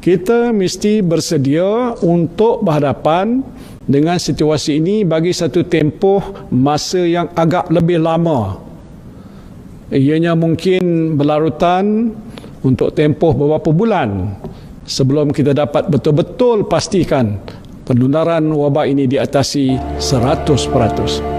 Kita mesti bersedia untuk berhadapan dengan situasi ini bagi satu tempoh masa yang agak lebih lama. Ianya mungkin berlarutan untuk tempoh beberapa bulan sebelum kita dapat betul-betul pastikan penularan wabak ini diatasi 100%.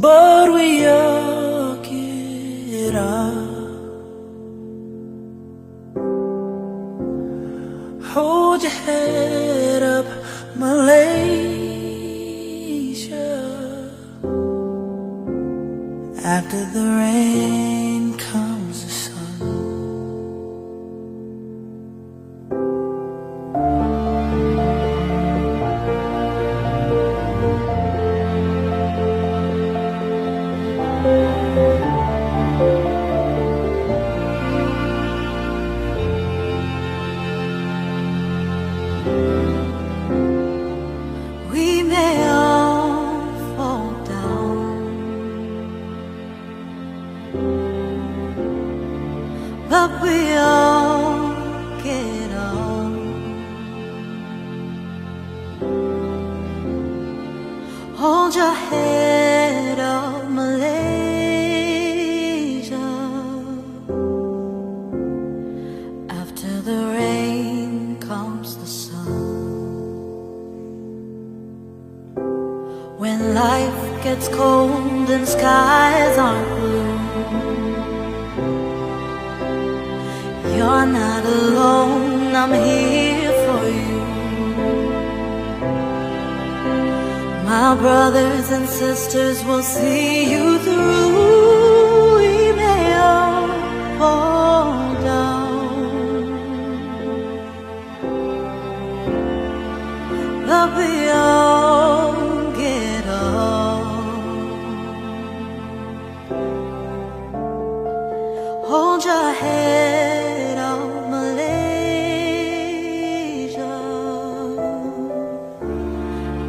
But we all get up. Hold your head up, Malaysia. After the rain comes the sun. We may all fall down, but we all get up. Hold your head up, Malaysia. After the rain comes the sun. When life gets cold and skies aren't blue, you're not alone, I'm here for you. My brothers and sisters will see you through. We may all fall down, but we all get up. Hold your head up, Malaysia.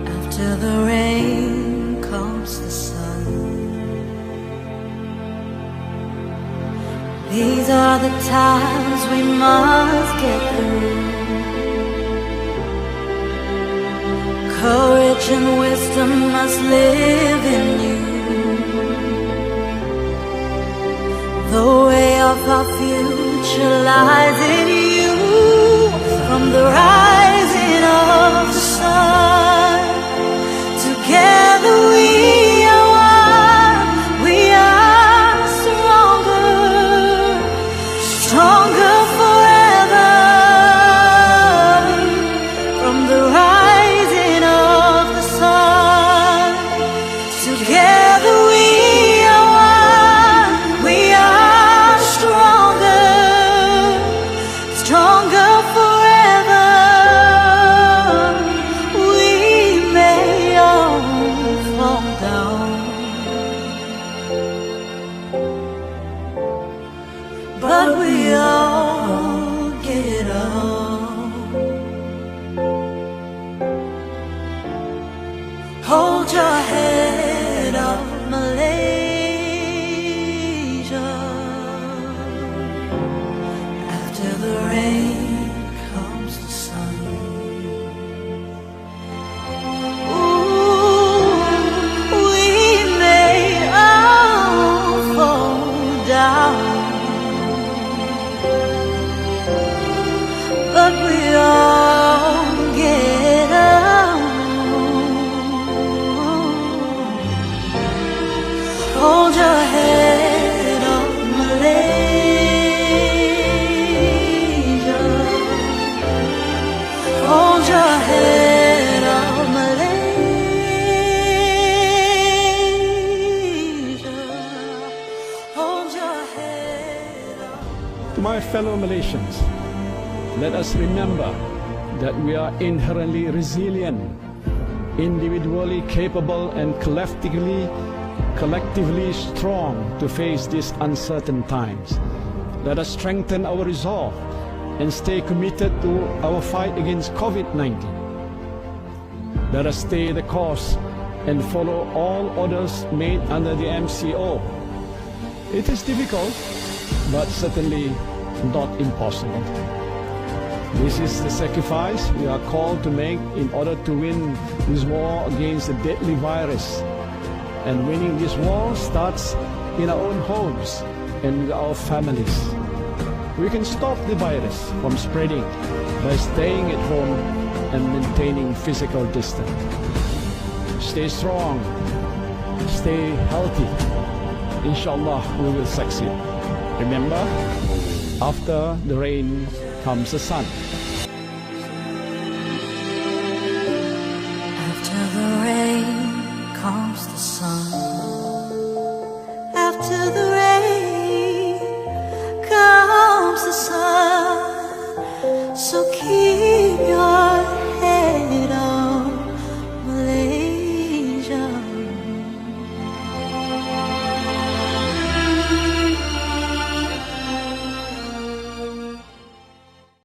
After the rain comes the sun. These are the times we must get through. Courage and wisdom must live in you. The way of our future lies in you. From the rising of the sun, together we are one. We are stronger, stronger forever. From the rising of the sun, together we are one. We are stronger, stronger forever. We may all fall down, but we all get up. Hold your head up, Malaysia. After the rain comes the sun. Ooh, we may all fall down, but we all get up. Hold your head up, Malaysia. Hold your head up, Malaysia. Hold your head up. To my fellow Malaysians, let us remember that we are inherently resilient. individually capable and collectively strong to face these uncertain times. Let us strengthen our resolve and stay committed to our fight against COVID-19. Let us stay the course and follow all orders made under the MCO. It is difficult, but certainly not impossible. This is the sacrifice we are called to make in order to win this war against the deadly virus. And winning this war starts in our own homes and with our families. We can stop the virus from spreading by staying at home and maintaining physical distance. Stay strong, stay healthy. Inshallah, we will succeed. Remember, after the rain comes the sun. After the rain comes the sun. After the